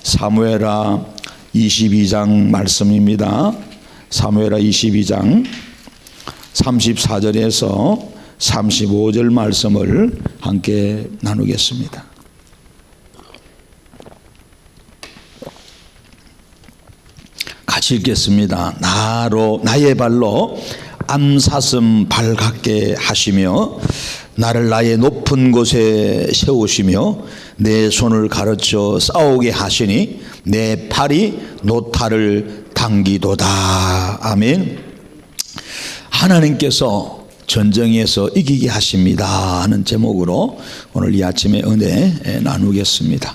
사무엘하 22장 말씀입니다. 사무엘하 22장 34절에서 35절 말씀을 함께 나누겠습니다. 같이 읽겠습니다. 나의 발로 암사슴 발 같게 하시며 나를 나의 높은 곳에 세우시며 내 손을 가르쳐 싸우게 하시니 내 팔이 노타를 당기도다. 아멘. 하나님께서 전쟁에서 이기게 하십니다 하는 제목으로 오늘 이 아침에 은혜 나누겠습니다.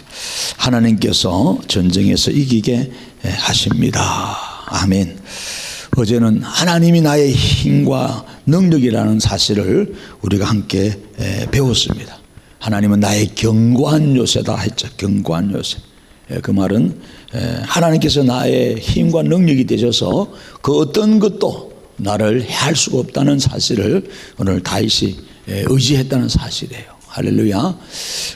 하나님께서 전쟁에서 이기게 하십니다. 아멘. 어제는 하나님이 나의 힘과 능력이라는 사실을 우리가 함께 배웠습니다. 하나님은 나의 견고한 요새다 했죠. 견고한 요새. 그 말은 하나님께서 나의 힘과 능력이 되셔서 그 어떤 것도 나를 해할 수가 없다는 사실을 오늘 다윗이 의지했다는 사실이에요. 할렐루야.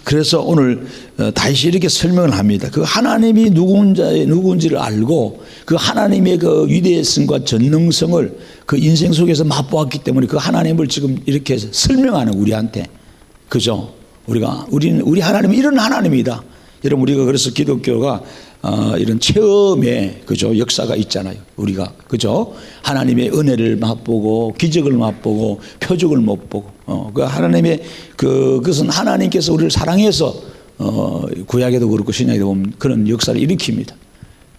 그래서 오늘 다윗이 이렇게 설명을 합니다. 그 하나님이 누군지를 알고 그 하나님의 그 위대성과 전능성을 그 인생 속에서 맛보았기 때문에 그 하나님을 지금 이렇게 설명하는 우리한테. 그죠? 우리 하나님은 이런 하나님이다. 여러분, 우리가 그래서 기독교가 이런 체험의 그죠 역사가 있잖아요. 우리가 그죠 하나님의 은혜를 맛보고 기적을 맛보고 표적을 못 보고 그 하나님의 그것은 하나님께서 우리를 사랑해서 구약에도 그렇고 신약에도 보면 그런 역사를 일으킵니다.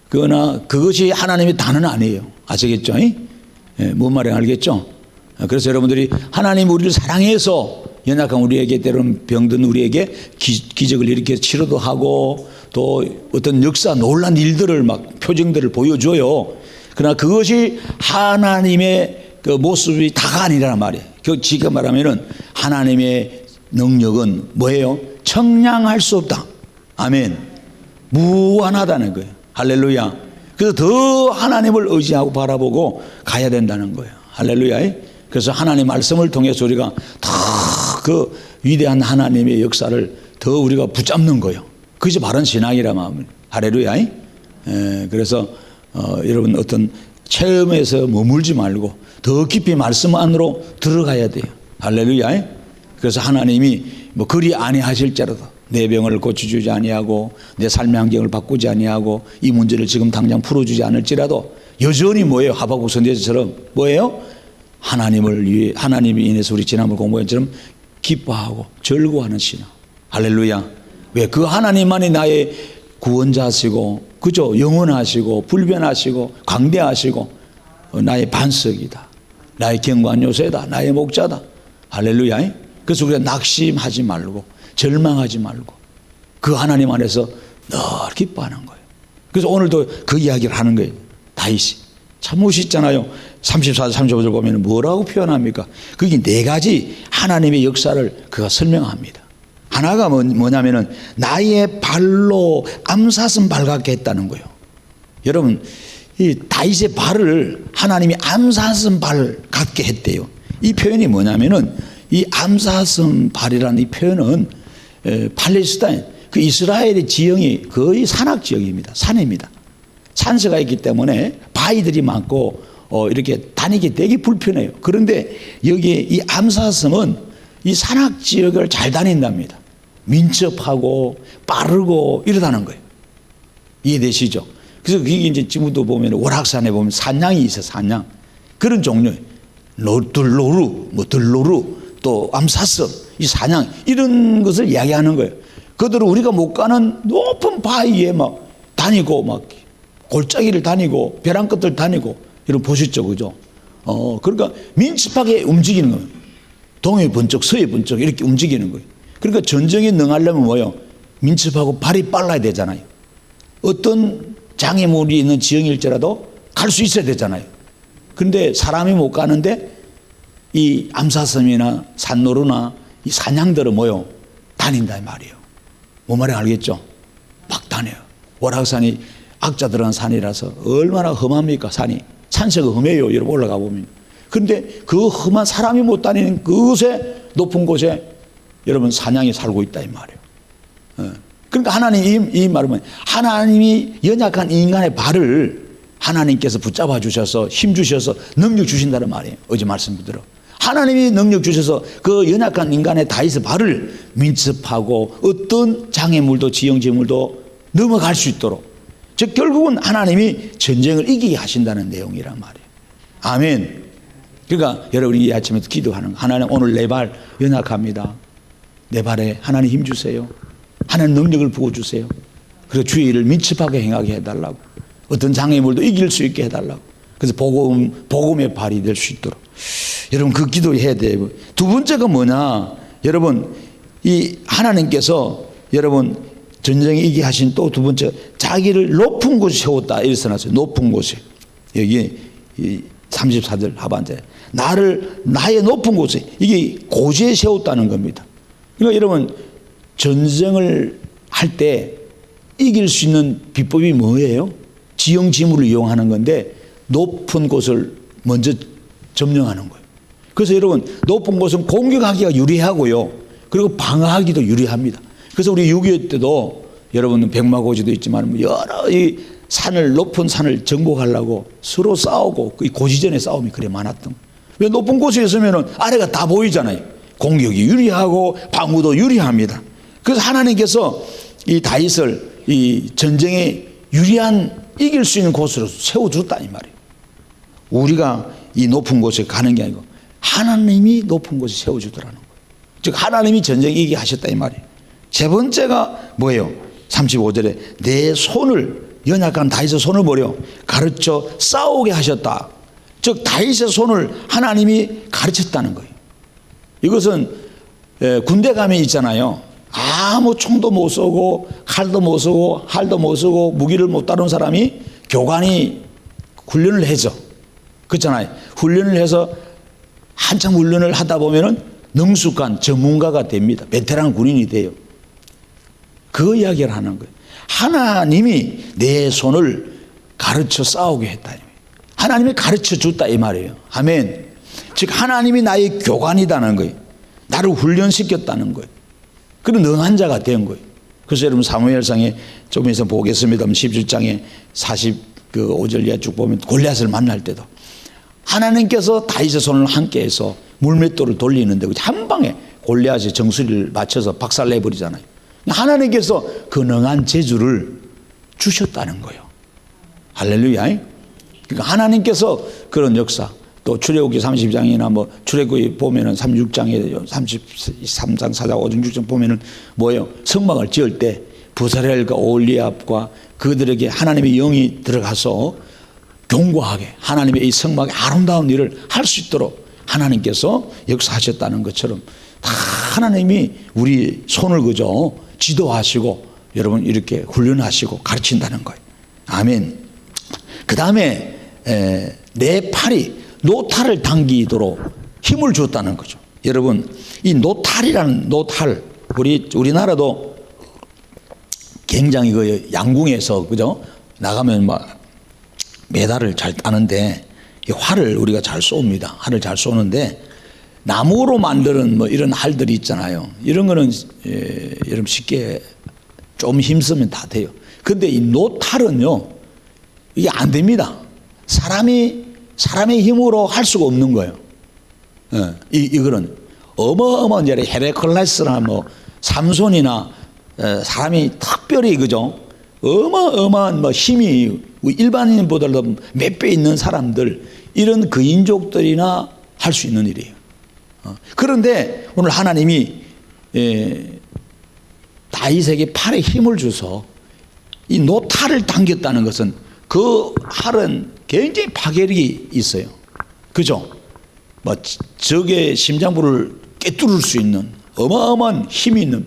그러나 그것이 하나님의 다는 아니에요. 아시겠죠? 뭔 말인지 알겠죠? 그래서 여러분들이 하나님 우리를 사랑해서 연약한 우리에게 때로는 병든 우리에게 기적을 일으켜 치료도 하고 또 어떤 역사 놀란 일들을 막 표정들을 보여줘요. 그러나 그것이 하나님의 그 모습이 다가 아니란 말이에요. 그 지금 말하면은 하나님의 능력은 뭐예요? 청량할 수 없다. 아멘. 무한하다는 거예요. 할렐루야. 그래서 더 하나님을 의지하고 바라보고 가야 된다는 거예요. 할렐루야. 그래서 하나님 말씀을 통해서 우리가 더 그 위대한 하나님의 역사를 더 우리가 붙잡는 거예요. 그것이 바른 신앙이라 마음을. 할렐루야. 그래서 여러분 어떤 체험에서 머물지 말고 더 깊이 말씀 안으로 들어가야 돼요. 할렐루야. 그래서 하나님이 뭐 그리 아니하실지라도 내 병을 고쳐주지 아니하고 내 삶의 환경을 바꾸지 아니하고 이 문제를 지금 당장 풀어주지 않을지라도 여전히 뭐예요? 하박국 선지자처럼 뭐예요? 하나님이 인해서 우리 지난번 공부한 것처럼 기뻐하고 즐거워하는 신앙. 할렐루야. 왜? 그 하나님만이 나의 구원자시고 그죠? 영원하시고 불변하시고 광대하시고 나의 반석이다. 나의 견고한 요새다. 나의 목자다. 할렐루야. 그래서 우리가 낙심하지 말고 절망하지 말고 그 하나님 안에서 늘 기뻐하는 거예요. 그래서 오늘도 그 이야기를 하는 거예요. 다윗이. 참 멋있잖아요. 34절 35절 보면 뭐라고 표현합니까? 그게 네 가지 하나님의 역사를 그가 설명합니다. 하나가 뭐냐면은 나의 발로 암사슴 발 같게 했다는 거예요. 여러분, 이 다윗의 발을 하나님이 암사슴 발 같게 했대요. 이 표현이 뭐냐면은 이 암사슴 발이라는 이 표현은 팔레스타인 그 이스라엘의 지형이 거의 산악 지역입니다. 산입니다. 산세가 있기 때문에 바위들이 많고 이렇게 다니기 되게 불편해요. 그런데 여기에 이 암사슴은 이 산악 지역을 잘 다닌답니다. 민첩하고 빠르고 이러다는 거예요. 이해되시죠? 그래서 그게 이제 지금도 보면 오락산에 보면 산양이 있어요. 산양. 그런 종류. 들로루, 또 암사슴, 이 산양 이런 것을 이야기하는 거예요. 그들은 우리가 못 가는 높은 바위에 막 다니고 막 골짜기를 다니고 벼랑 끝을 다니고 이런 보셨죠, 그죠? 그러니까 민첩하게 움직이는 거예요. 동해 번쩍 서해 번쩍 이렇게 움직이는 거예요. 그러니까 전쟁에 능하려면 뭐예요? 민첩하고 발이 빨라야 되잖아요. 어떤 장애물이 있는 지형일지라도 갈 수 있어야 되잖아요. 그런데 사람이 못 가는데 이 암사슴이나 산노루나 이 사냥들은 뭐예요? 다닌다 이 말이에요. 뭔 말인지 알겠죠? 막 다녀요. 월악산이 악자 들어간 산이라서 얼마나 험합니까? 산이. 산세가 험해요. 여러분 올라가 보면. 그런데 그 험한 사람이 못 다니는 그곳에 높은 곳에 여러분 사냥이 살고 있다 이 말이에요. 그러니까 하나님 이 말은 뭐예요? 하나님이 연약한 인간의 발을 하나님께서 붙잡아 주셔서 힘 주셔서 능력 주신다는 말이에요. 어제 말씀대로 하나님이 능력 주셔서 그 연약한 인간의 다윗의 발을 민첩하고 어떤 장애물도 지형지물도 넘어갈 수 있도록, 즉 결국은 하나님이 전쟁을 이기게 하신다는 내용이란 말이에요. 아멘. 그러니까 여러분이 이 아침에 기도하는 거, 하나님 오늘 내 발 연약합니다. 내 발에 하나님 힘 주세요. 하나님 능력을 부어주세요. 그래서 주의 일을 민첩하게 행하게 해달라고, 어떤 장애물도 이길 수 있게 해달라고. 그래서 복음의 발이 될 수 있도록 여러분 그 기도해야 돼요. 두 번째가 뭐냐, 여러분 이 하나님께서 여러분 전쟁에 이기게 하신 또 두 번째, 자기를 높은 곳에 세웠다 이렇게 써놨어요. 높은 곳에. 여기 34절 하반절에 나의 높은 곳에, 이게 고지에 세웠다는 겁니다. 그러니까 여러분 전쟁을 할 때 이길 수 있는 비법이 뭐예요? 지형지물을 이용하는 건데 높은 곳을 먼저 점령하는 거예요. 그래서 여러분 높은 곳은 공격하기가 유리하고요, 그리고 방어하기도 유리합니다. 그래서 우리 6.25 때도 여러분 백마고지도 있지만 여러 이 산을, 높은 산을 정복하려고 서로 싸우고 이 고지전의 싸움이 그래 많았던 거예요. 왜? 높은 곳에 있으면 아래가 다 보이잖아요. 공격이 유리하고 방어도 유리합니다. 그래서 하나님께서 이 다윗을 이 전쟁에 유리한 이길 수 있는 곳으로 세워줬다 이 말이에요. 우리가 이 높은 곳에 가는 게 아니고 하나님이 높은 곳에 세워주더라는 거예요. 즉 하나님이 전쟁 이기게 하셨다 이 말이에요. 세 번째가 뭐예요? 35절에 내 손을, 연약한 다윗의 손을 뭐래요? 가르쳐 싸우게 하셨다. 즉 다윗의 손을 하나님이 가르쳤다는 거예요. 이것은 군대 가면 있잖아요. 아무 총도 못 쏘고 칼도 못 쏘고 활도 못 쏘고 무기를 못 다루는 사람이 교관이 훈련을 해줘. 그렇잖아요. 훈련을 해서 한참 훈련을 하다 보면은 능숙한 전문가가 됩니다. 베테랑 군인이 돼요. 그 이야기를 하는 거예요. 하나님이 내 손을 가르쳐 싸우게 했다. 하나님이 가르쳐 줬다 이 말이에요. 아멘. 즉 하나님이 나의 교관이다는 거예요. 나를 훈련시켰다는 거예요. 그런 능한 자가 된 거예요. 그래서 여러분 사무엘상에 좀 있어 보겠습니다. 17장에 45절 이하 쭉 보면 골리앗을 만날 때도 하나님께서 다윗의 손을 함께해서 물맷돌을 돌리는데 한 방에 골리앗의 정수리를 맞춰서 박살내버리잖아요. 하나님께서 그 능한 재주를 주셨다는 거예요. 할렐루야. 그러니까 하나님께서 그런 역사, 또 출애굽기 30장이나 뭐 출애굽기 보면은 36장에 33장 4장 5장 6장 보면은 뭐예요? 성막을 지을 때 부사렐과 올리압과 그들에게 하나님의 영이 들어가서 견고하게 하나님의 이 성막의 아름다운 일을 할 수 있도록 하나님께서 역사하셨다는 것처럼 다 하나님이 우리 손을 그저 지도하시고 여러분 이렇게 훈련하시고 가르친다는 거예요. 아멘. 그 다음에 내 팔이 노탈을 당기도록 힘을 줬다는 거죠. 여러분 이 노탈이라는 노탈, 우리나라도 굉장히 그 양궁에서 그죠 나가면 막 메달을 잘 따는데 이 활을 우리가 잘 쏩니다. 활을 잘 쏘는데 나무로 만드는 뭐 이런 활들이 있잖아요. 이런 거는 여러분 쉽게 좀 힘쓰면 다 돼요. 근데 이 노탈은요 이게 안 됩니다. 사람의 힘으로 할 수가 없는 거예요. 이거는 어마어마한 헤라클레스나 뭐 삼손이나 사람이 특별히 그죠 어마어마한 뭐 힘이 일반인보다도 몇 배 있는 사람들, 이런 그인족들이나 할 수 있는 일이에요. 그런데 오늘 하나님이 다윗에게 팔에 힘을 줘서 이 노탈을 당겼다는 것은 그 활은 굉장히 파괴력이 있어요. 그죠? 뭐 적의 심장부를 꿰뚫을 수 있는 어마어마한 힘이 있는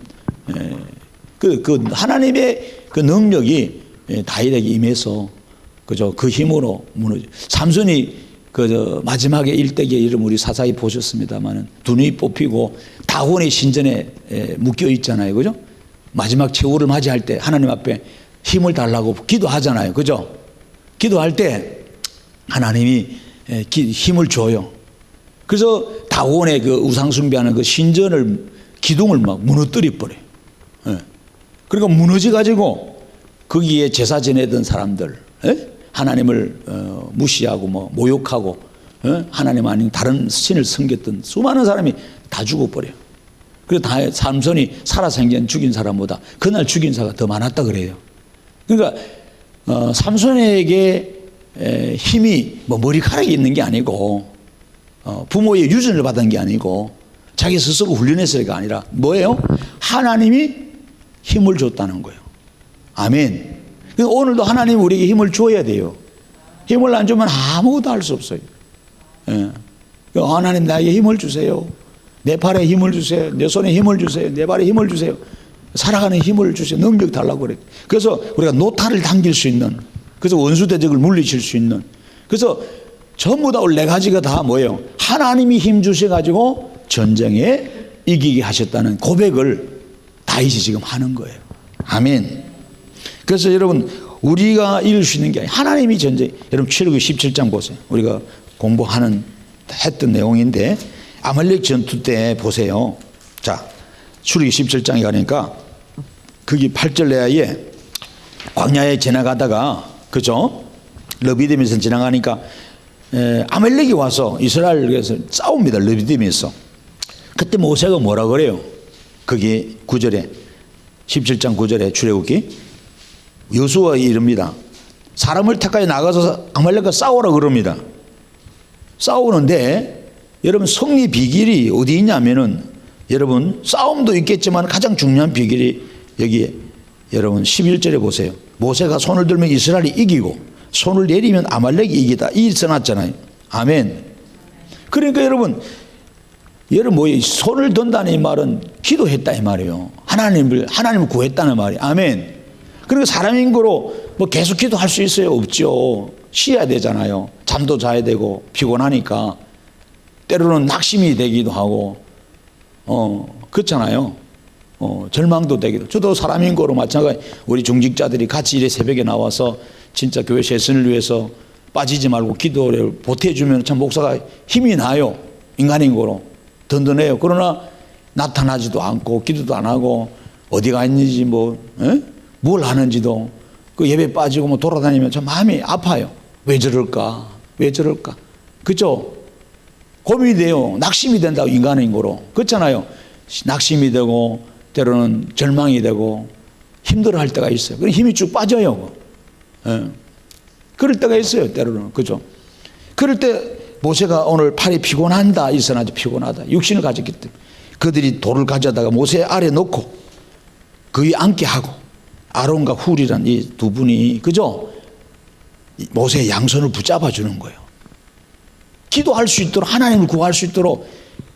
그 하나님의 그 능력이 다윗에게 임해서 그죠? 그 힘으로 무너져. 삼손이 그 마지막에 일대기의 이름 우리 사사히 보셨습니다만은 두 눈이 뽑히고 다곤의 신전에 묶여 있잖아요. 그죠? 마지막 최후를 맞이할 때 하나님 앞에 힘을 달라고 기도하잖아요. 그죠? 기도할 때 하나님이 힘을 줘요. 그래서 다곤의 그 우상 숭배하는 그 신전을 기둥을 막 무너뜨려 버려요. 그리고 무너져가지고 거기에 제사 지내던 사람들, 하나님을 무시하고 뭐 모욕하고 하나님 아닌 다른 신을 섬겼던 수많은 사람이 다 죽어버려요. 그래서 다 삼손이 살아생전 죽인 사람보다 그날 죽인 사가 더 많았다 그래요. 그러니까 삼손에게 힘이 뭐 머리카락이 있는 게 아니고 부모의 유전을 받은 게 아니고 자기 스스로 훈련했을가 아니라 뭐예요? 하나님이 힘을 줬다는 거예요. 아멘. 오늘도 하나님이 우리에게 힘을 줘야 돼요. 힘을 안 주면 아무것도 할 수 없어요. 하나님 나에게 힘을 주세요. 내 팔에 힘을 주세요. 내 손에 힘을 주세요. 내 발에 힘을 주세요. 살아가는 힘을 주세요. 능력 달라고 그래요. 그래서 우리가 노타를 당길 수 있는, 그래서 원수 대적을 물리칠 수 있는, 그래서 전부 다 네 가지가 다 뭐예요? 하나님이 힘 주셔가지고 전쟁에 이기게 하셨다는 고백을 다윗이 지금 하는 거예요. 아멘. 그래서 여러분 우리가 이길 수 있는 게 아니라 하나님이 전쟁. 여러분 출애굽기 17장 보세요. 우리가 했던 내용인데 아말렉 전투 때 보세요. 자, 출애굽기 17장에 가니까 거기 8절 내에 광야에 지나가다가 그죠? 르비딤에서 지나가니까 아말렉이 와서 이스라엘에서 싸웁니다. 르비딤에서. 그때 모세가 뭐라 그래요? 거기 9절에 17장 9절에 출애굽기 여호수아가 이릅니다. 사람을 택하여 나가서 아말렉과 싸우라 그럽니다. 싸우는데 여러분 승리 비결이 어디 있냐면은 여러분 싸움도 있겠지만 가장 중요한 비결이 여기 여러분 11절에 보세요. 모세가 손을 들면 이스라엘이 이기고 손을 내리면 아말렉이 이기다. 이 써놨잖아요. 아멘. 그러니까 여러분 뭐 손을 든다는 이 말은 기도했다 이 말이에요. 하나님을 구했다는 말이에요. 아멘. 그리고 사람인고로 뭐 계속 기도할 수 있어요? 없죠. 쉬어야 되잖아요. 잠도 자야 되고 피곤하니까 때로는 낙심이 되기도 하고 그렇잖아요. 절망도 되기도. 저도 사람인고로 마찬가지. 우리 중직자들이 같이 이래 새벽에 나와서 진짜 교회 세선을 위해서 빠지지 말고 기도를 보태주면 참 목사가 힘이 나요. 인간인고로 든든해요. 그러나 나타나지도 않고 기도도 안 하고 어디가 있는지 뭘 하는지도 그 예배 빠지고 뭐 돌아다니면 참 마음이 아파요. 왜 저럴까? 왜 저럴까? 그죠? 고민이 돼요. 낙심이 된다고 인간인고로. 그렇잖아요. 낙심이 되고 때로는 절망이 되고 힘들어할 때가 있어요. 그럼 힘이 쭉 빠져요. 그럴 때가 있어요. 때로는. 그죠? 그럴 때 모세가 오늘 팔이 피곤한다. 일어나지 피곤하다. 육신을 가졌기 때문에 그들이 돌을 가져다가 모세 아래 놓고 그 위에 앉게 하고 아론과 훌이란 이 두 분이 그죠? 모세의 양손을 붙잡아 주는 거예요. 기도할 수 있도록 하나님을 구할 수 있도록.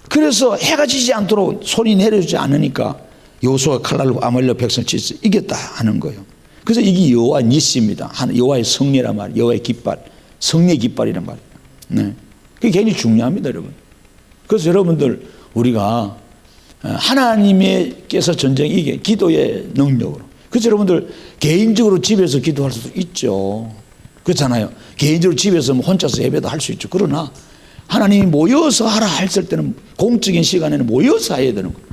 그래서 해가 지지 않도록 손이 내려주지 않으니까 여호수아가 칼날로 아말렉 백성을 치서 이겼다 하는 거예요. 그래서 이게 여호와 니시입니다. 여호와의 승리란 말이에요. 여호와의 깃발, 승리의 깃발이란 말이에요. 네. 그게 굉장히 중요합니다, 여러분. 그래서 여러분들 우리가 하나님께서 전쟁 이게 기도의 능력으로. 그래서 여러분들 개인적으로 집에서 기도할 수도 있죠. 그렇잖아요. 개인적으로 집에서 혼자서 예배도 할 수 있죠. 그러나 하나님이 모여서 하라 했을 때는 공적인 시간에는 모여서 해야 되는 거예요.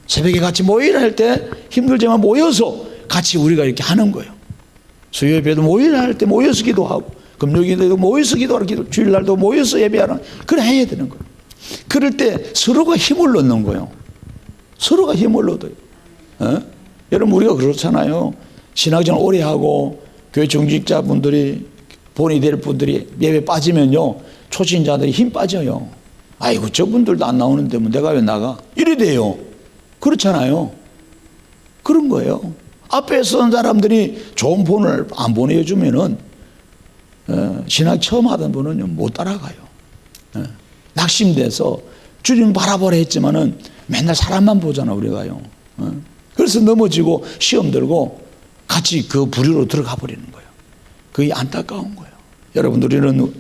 새벽에 같이 모이라 할 때 힘들지만 모여서 같이 우리가 이렇게 하는 거예요. 수요 예배도 모이라 할 때 모여서 기도하고 금요일에도 모여서 기도하고 주일날도 모여서 예배하라. 그래 해야 되는 거예요. 그럴 때 서로가 힘을 넣는 거예요. 서로가 힘을 얻어요. 여러분 우리가 그렇잖아요. 신학생활 오래 하고 교회 중직자분들이 본이 될 분들이 예배 빠지면요 초신자들이 힘 빠져요. 아이고 저분들도 안 나오는데 뭐 내가 왜 나가? 이래 돼요. 그렇잖아요. 그런 거예요. 앞에 선 사람들이 좋은 본을 안 보내주면은 신학 처음 하던 분은 못 따라가요. 낙심돼서 주님 바라보라 했지만은 맨날 사람만 보잖아 우리가요. 그래서 넘어지고 시험 들고 같이 그 부류로 들어가 버리는 거예요. 그게 안타까운 거예요. 여러분들 우리는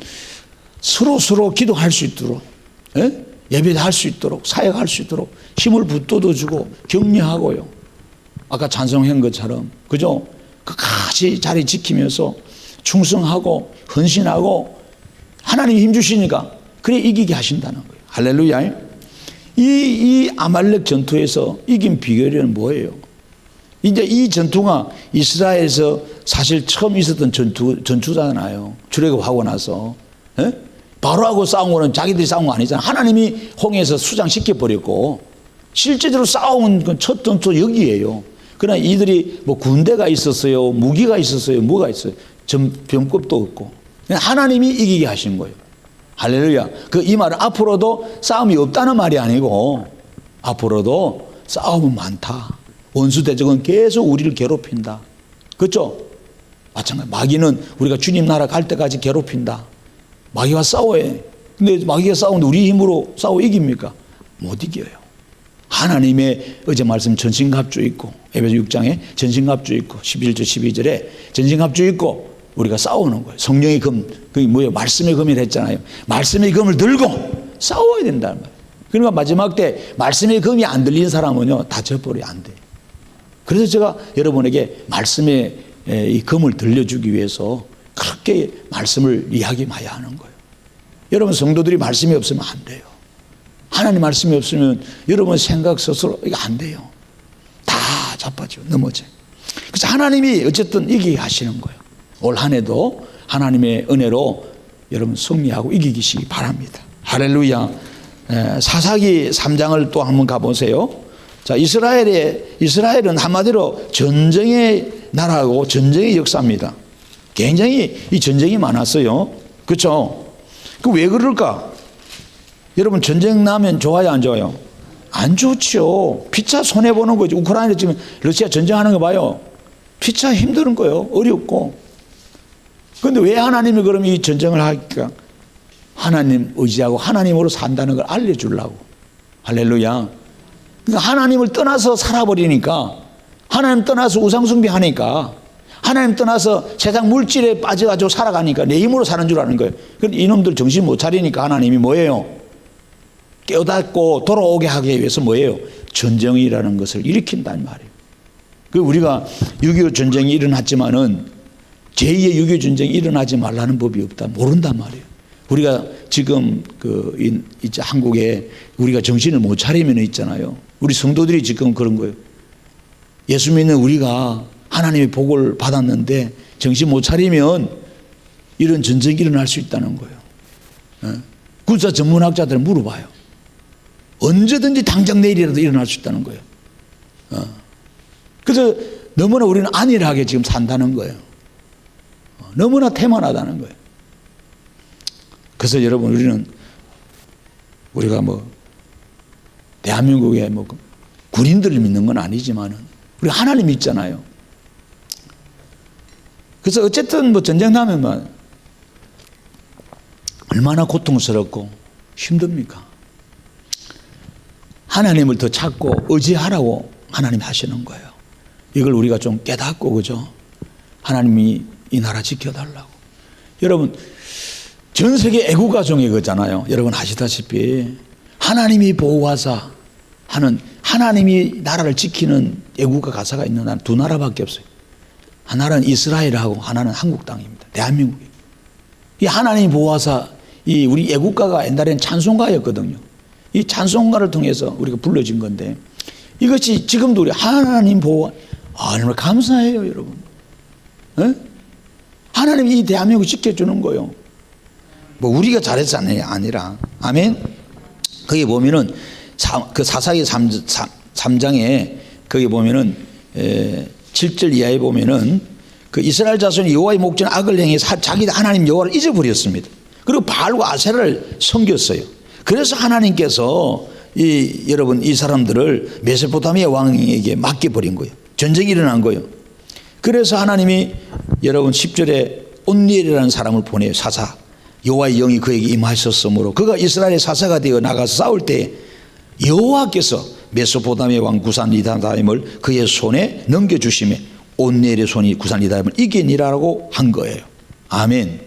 서로 기도할 수 있도록 예배할 수 있도록 사역할 수 있도록 힘을 붙들어주고 격려하고요. 아까 찬송한 것처럼 그죠? 끝까지 자리 지키면서 충성하고 헌신하고 하나님이 힘 주시니까 그래 이기게 하신다는 거예요. 할렐루야. 이 아말렉 전투에서 이긴 비결은 뭐예요? 이제 이 전투가 이스라엘에서 사실 처음 있었던 전투잖아요. 출애굽하고 나서. 예? 바로하고 싸운 거는 자기들이 싸운 거 아니잖아요. 하나님이 홍해에서 수장시켜버렸고, 실제적으로 싸운 건 첫 전투 여기예요. 그러나 이들이 뭐 군대가 있었어요, 무기가 있었어요, 뭐가 있어요. 병법도 없고. 하나님이 이기게 하신 거예요. 할렐루야. 이 말은 앞으로도 싸움이 없다는 말이 아니고, 앞으로도 싸움은 많다. 원수 대적은 계속 우리를 괴롭힌다. 그렇죠? 마찬가지. 마귀는 우리가 주님 나라 갈 때까지 괴롭힌다. 마귀와 싸워야 해. 근데 마귀가 싸우는데 우리 힘으로 싸워 이깁니까? 못 이겨요. 하나님의 어제 말씀 전신갑주 있고, 에베소 6장에 전신갑주 있고, 11절 12절에 전신갑주 있고, 우리가 싸우는 거예요. 성령의 금, 그게 뭐예요? 말씀의 금이라 했잖아요. 말씀의 금을 들고 싸워야 된다는 말이에요. 그러니까 마지막 때 말씀의 금이 안 들린 사람은요, 다 져버려야 안 돼요. 그래서 제가 여러분에게 말씀의 이 금을 들려주기 위해서 그렇게 말씀을 이야기해야 하는 거예요. 여러분 성도들이 말씀이 없으면 안 돼요. 하나님 말씀이 없으면 여러분 생각 스스로 이거 안 돼요. 다 자빠져 넘어져. 그래서 하나님이 어쨌든 이기게 하시는 거예요. 올 한 해도 하나님의 은혜로 여러분 승리하고 이기시기 바랍니다. 할렐루야. 사사기 3장을 또 한번 가보세요. 자, 이스라엘은 한마디로 전쟁의 나라고 전쟁의 역사입니다. 굉장히 이 전쟁이 많았어요. 그렇죠? 그 왜 그럴까? 여러분 전쟁 나면 좋아요, 안 좋아요? 안 좋죠. 피차 손해 보는 거죠. 우크라이나 지금 러시아 전쟁하는 거 봐요. 피차 힘든 거예요. 어렵고. 그런데 왜 하나님이 그럼 이 전쟁을 할까? 하나님 의지하고 하나님으로 산다는 걸 알려주려고. 할렐루야. 그러니까 하나님을 떠나서 살아버리니까, 하나님 떠나서 우상숭배하니까, 하나님 떠나서 세상 물질에 빠져가지고 살아가니까 내 힘으로 사는 줄 아는 거예요. 그런데 이놈들 정신 못 차리니까 하나님이 뭐예요? 깨닫고 돌아오게 하기 위해서 뭐예요? 전쟁이라는 것을 일으킨단 말이에요. 그 우리가 6.25 전쟁이 일어났지만은 제2의 6.25 전쟁이 일어나지 말라는 법이 없다. 모른단 말이에요. 우리가 지금 이제 한국에 우리가 정신을 못 차리면 있잖아요. 우리 성도들이 지금 그런 거예요. 예수 믿는 우리가 하나님의 복을 받았는데 정신 못 차리면 이런 전쟁이 일어날 수 있다는 거예요. 군사 전문학자들은 물어봐요. 언제든지 당장 내일이라도 일어날 수 있다는 거예요. 그래서 너무나 우리는 안일하게 지금 산다는 거예요. 너무나 태만하다는 거예요. 그래서 여러분 우리가 뭐 대한민국의 뭐 군인들을 믿는 건 아니지만은 우리 하나님 믿잖아요. 그래서 어쨌든 뭐 전쟁 나면 얼마나 고통스럽고 힘듭니까? 하나님을 더 찾고 의지하라고 하나님이 하시는 거예요. 이걸 우리가 좀 깨닫고, 그죠? 하나님이 이 나라 지켜달라고. 여러분 전 세계 애국가정이 그잖아요. 여러분 아시다시피 하나님이 보호하사 하는, 하나님이 나라를 지키는 애국가 가사가 있는 나라는 두 나라밖에 없어요. 하나는 이스라엘하고 하나는 한국 땅입니다. 대한민국이에요. 이 하나님 보호하사, 이 우리 애국가가 옛날에는 찬송가였거든요. 이 찬송가를 통해서 우리가 불러진 건데, 이것이 지금도 우리 하나님 보호, 얼마나 감사해요, 여러분. 에? 하나님이 이 대한민국 지켜주는 거예요. 뭐 우리가 잘해서 아니라. 아멘. 거기 보면은 그 사사기 3장에 거기 보면은 7절 이하에 보면은 그 이스라엘 자손이 여호와의 목전 악을 행해서 자기 하나님 여호와를 잊어버렸습니다. 그리고 바알과 아세라를 섬겼어요. 그래서 하나님께서 여러분 이 사람들을 메소포타미아 왕에게 맡겨버린 거예요. 전쟁이 일어난 거예요. 그래서 하나님이 여러분 10절에 온니엘이라는 사람을 보내요. 사사. 여호와의 영이 그에게 임하셨으므로 그가 이스라엘의 사사가 되어 나가서 싸울 때 여호와께서 메소포타미아 왕 구산 리다임을 그의 손에 넘겨주시매 온니엘의 손이 구산 리다임을 이기니라고 한 거예요. 아멘.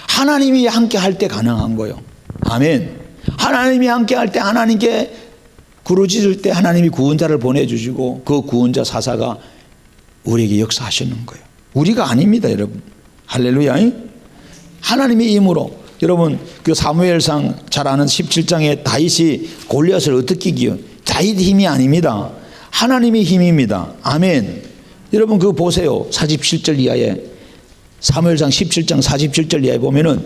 하나님이 함께 할 때 가능한 거예요. 아멘. 하나님이 함께 할 때, 하나님께 부르짖을 때 하나님이 구원자를 보내주시고 그 구원자 사사가 우리에게 역사하시는 거예요. 우리가 아닙니다, 여러분. 할렐루야. 하나님의 힘으로. 여러분 그 사무엘상 잘 아는 17장에 다윗이 골리앗을 어떻게 이기요? 다윗 힘이 아닙니다. 하나님의 힘입니다. 아멘. 여러분 그거 보세요. 47절 이하에, 사무엘상 17장 47절 이하에 보면은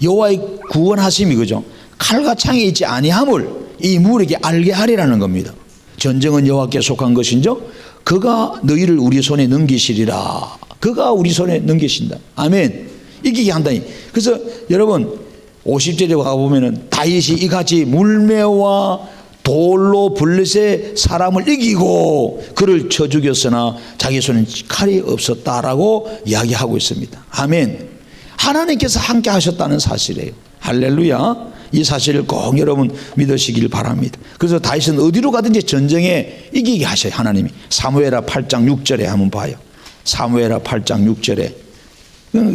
여호와의 구원하심이, 그죠? 칼과 창에 있지 아니함을 이 무리에게 알게 하리라는 겁니다. 전쟁은 여호와께 속한 것인죠, 그가 너희를 우리 손에 넘기시리라. 그가 우리 손에 넘기신다. 아멘. 이기게 한다니. 그래서 여러분 50절에 가보면은 다윗이 이같이 물매와 돌로 블레셋 사람을 이기고 그를 쳐 죽였으나 자기 손에 칼이 없었다라고 이야기하고 있습니다. 아멘. 하나님께서 함께 하셨다는 사실이에요. 할렐루야. 이 사실을 꼭 여러분 믿으시길 바랍니다. 그래서 다윗은 어디로 가든지 전쟁에 이기게 하셔요. 하나님이. 사무엘하 8장 6절에 한번 봐요. 사무엘하 8장 6절에.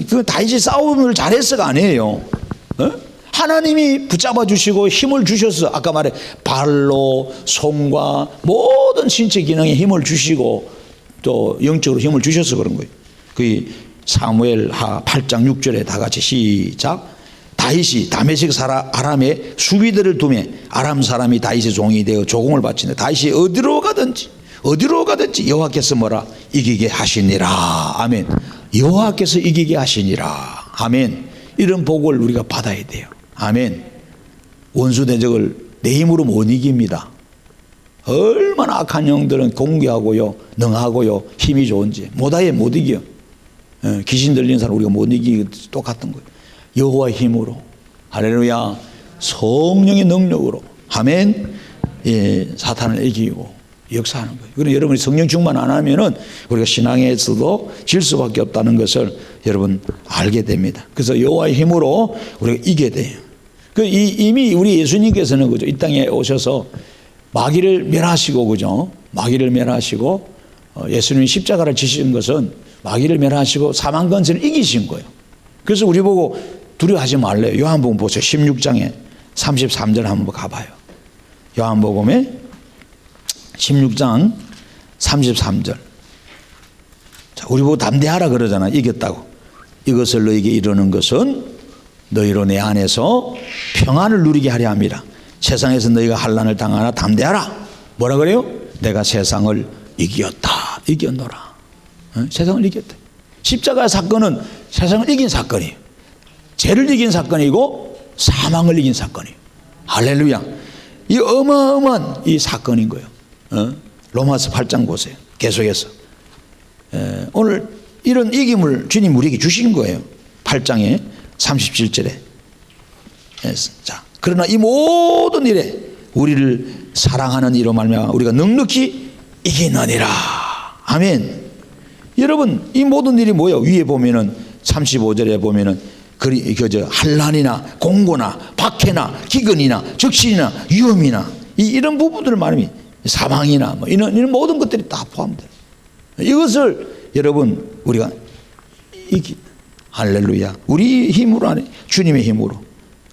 그 다윗이 싸움을 잘했어가 아니에요. 하나님이 붙잡아 주시고 힘을 주셔서, 아까 말해 발로 손과 모든 신체 기능에 힘을 주시고 또 영적으로 힘을 주셔서 그런 거예요. 그 사무엘하 8장 6절에 다 같이 시작. 다윗이 다메섹 아람의 수비대를 두며 아람 사람이 다윗의 종이 되어 조공을 바치는데 다윗이 어디로 가든지 여호와께서 뭐라? 이기게 하시니라. 아멘. 여호와께서 이기게 하시니라. 아멘. 이런 복을 우리가 받아야 돼요. 아멘. 원수 대적을 내 힘으로 못 이깁니다. 얼마나 악한 영들은 공개하고요, 능하고요, 힘이 좋은지 못아예 못 이겨요. 귀신 들린 사람 우리가 못 이기기 똑같은 거예요. 여호와의 힘으로, 할렐루야, 성령의 능력으로, 아멘. 예, 사탄을 이기고 역사하는 거예요. 그럼 여러분이 성령 충만 안 하면은 우리가 신앙에서도 질 수밖에 없다는 것을 여러분 알게 됩니다. 그래서 여호와의 힘으로 우리가 이겨야 돼요. 이미 우리 예수님께서는, 그죠, 이 땅에 오셔서 마귀를 멸하시고, 그죠, 마귀를 멸하시고, 예수님이 십자가를 지신 것은 마귀를 멸하시고 사망 권세를 이기신 거예요. 그래서 우리 보고 두려워하지 말래요. 요한복음 보세요. 16장에 33절 한번 가봐요. 요한복음에 16장 33절. 자, 우리 보고 담대하라 그러잖아. 이겼다고. 이것을 너에게 이르는 것은 너희로 내 안에서 평안을 누리게 하려 함이라. 세상에서 너희가 환난을 당하나 담대하라. 뭐라 그래요? 내가 세상을 이겼다. 이겼노라. 세상을 이겼다. 십자가 사건은 세상을 이긴 사건이에요. 죄를 이긴 사건이고 사망을 이긴 사건이에요. 할렐루야. 이 어마어마한 이 사건인 거예요. 로마서 8장 보세요. 계속해서 오늘 이런 이김을 주님 우리에게 주신 거예요. 8장에 37절에. 자, 그러나 이 모든 일에 우리를 사랑하는 이로 말미암아 우리가 넉넉히 이기느니라. 아멘. 여러분, 이 모든 일이 뭐예요? 위에 보면은 35절에 보면은 환난이나 공고나 박해나 기근이나 적신이나 위험이나 이런 부분들을 말하면 사망이나 뭐 이런 모든 것들이 다 포함돼요. 이것을 여러분 우리가 할렐루야. 우리 힘으로 아니, 주님의 힘으로.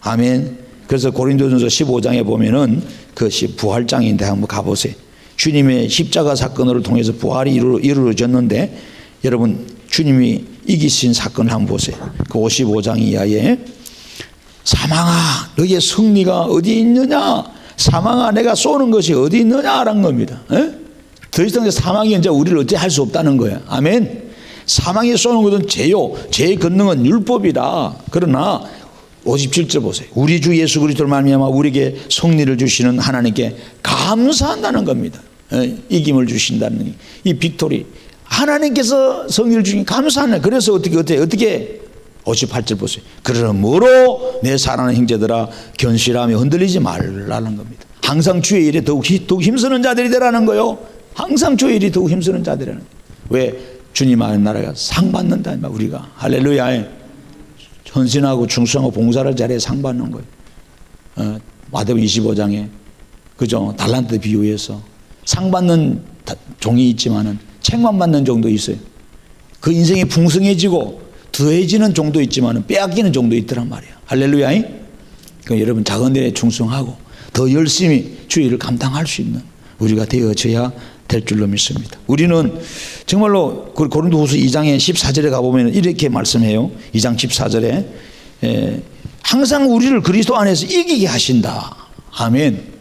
아멘. 그래서 고린도전서 15장에 보면은 그것이 부활장인데 한번 가보세요. 주님의 십자가 사건을 통해서 부활이 이루어졌는데 여러분 주님이 이기신 사건을 한번 보세요. 그 55장 이하에 사망아 너희의 승리가 어디 있느냐, 사망아 내가 쏘는 것이 어디 있느냐라는 겁니다. 더 이상 사망이 이제 우리를 어찌 할 수 없다는 거예요. 아멘. 사망에 쏘는 것은 죄요, 죄의 권능은 율법이다. 그러나 57절 보세요. 우리 주 예수 그리스도를 말미암아 우리에게 승리를 주시는 하나님께 감사한다는 겁니다. 이김을 주신다는 이 빅토리, 하나님께서 승리를 주신 감사하네. 그래서 어떻게 58절 보세요. 그러므로 내 사랑하는 형제들아 견실하며 흔들리지 말라는 겁니다. 항상 주의 일에 더욱 힘쓰는 자들이 되라는 거요. 항상 주의 일이 더욱 힘쓰는 자들이라는 거예요. 왜? 주님 안에 나라가 상 받는다. 우리가 할렐루야. 헌신하고 충성하고 봉사를 잘해 상 받는 거예요. 마태복음 25장에 그죠? 달란트 비유해서 상 받는 종이 있지만은 책만 받는 종도 있어요. 그 인생이 풍성해지고 더해지는 종도 있지만은 빼앗기는 종도 있더란 말이에요. 할렐루야. 그러니까 여러분 작은 일에 충성하고 더 열심히 주의 일을 감당할 수 있는 우리가 되어져야 될 줄로 믿습니다. 우리는 정말로 고린도후서 2장의 14절에 가보면 이렇게 말씀해요. 2장 14절에 항상 우리를 그리스도 안에서 이기게 하신다. 아멘.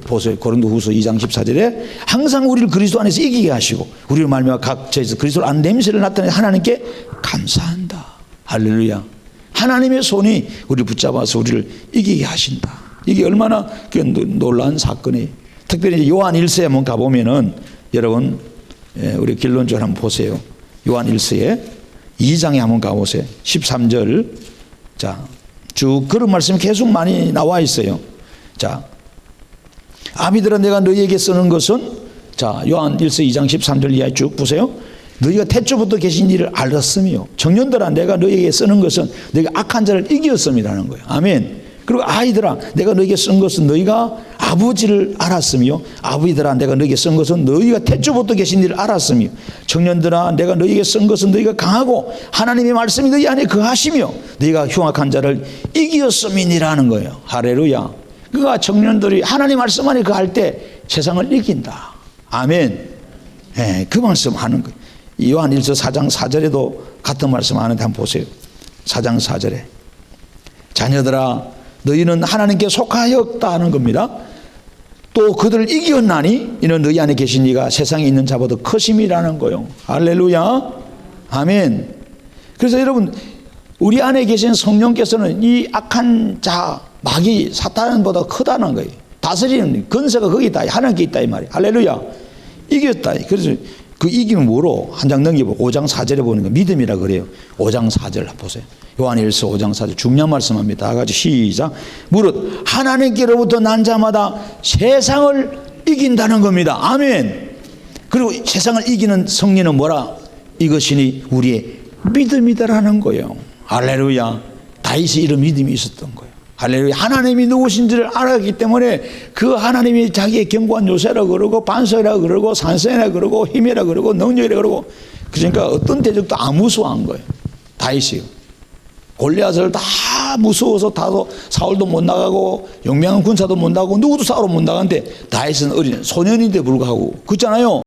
보세요. 고린도후서 2장 14절에 항상 우리를 그리스도 안에서 이기게 하시고 우리를 말미암아 각처에서 그리스도 안 냄새를 나타내 하나님께 감사한다. 할렐루야. 하나님의 손이 우리를 붙잡아서 우리를 이기게 하신다. 이게 얼마나 놀라운 사건이에요. 특별히 요한 1서에 한번 가보면은 여러분 우리 결론적으로 한번 보세요. 요한 1서에 2장에 한번 가보세요. 13절. 자, 쭉 그런 말씀이 계속 많이 나와 있어요. 자, 아비들아 내가 너희에게 쓰는 것은, 자, 요한 1서 2장 13절 이하에 쭉 보세요. 너희가 태초부터 계신 일을 알았으며 청년들아 내가 너희에게 쓰는 것은 너희가 악한 자를 이기었음이라는 거예요. 아멘. 그리고 아이들아 내가 너희에게 쓴 것은 너희가 아버지를 알았으며 아버지들아 내가 너희에게 쓴 것은 너희가 태초부터 계신 일을 알았으며 청년들아 내가 너희에게 쓴 것은 너희가 강하고 하나님의 말씀이 너희 안에 거하시며 너희가 흉악한 자를 이기었음이니라는 거예요. 할렐루야. 그가 청년들이 하나님 말씀 안에 거할 때 세상을 이긴다. 아멘. 네, 그 말씀 하는 거예요. 요한 1서 4장 4절에도 같은 말씀 하는데 한번 보세요. 4장 4절에 자녀들아 너희는 하나님께 속하였다 하는 겁니다. 또 그들을 이겼나니 이는 너희 안에 계신 이가 세상에 있는 자보다 크심이라는 거예요. 할렐루야. 아멘. 그래서 여러분 우리 안에 계신 성령께서는 이 악한 자 마귀 사탄보다 크다는 거예요. 다스리는 근세가 거기 있다. 하나님께 있다 이 말이에요. 할렐루야. 이겼다. 그래서 그 이기면 뭐로? 한 장 넘겨보고 5장 4절에 보는 거 믿음이라 그래요. 5장 4절 보세요. 요한일서 5장 4절 중요한 말씀합니다. 다 같이 시작. 무릇 하나님께로부터 난 자마다 세상을 이긴다는 겁니다. 아멘. 그리고 세상을 이기는 승리는 뭐라? 이것이니 우리의 믿음이다라는 거예요. 할렐루야. 다윗이 이런 믿음이 있었던 거예요. 할렐루야. 하나님이 누구신지를 알았기 때문에 그 하나님이 자기의 견고한 요새라 그러고 반석이라 그러고 산성이라 그러고 힘이라 그러고 능력이라 그러고 그러니까 어떤 대적도 안 무서워한 거예요. 다윗이요. 골리앗을 다 무서워서 다도 사울도 못 나가고 용맹한 군사도 못 나가고 누구도 싸우러 못 나가는데 다윗은 어린 소년인데 불구하고 그렇잖아요.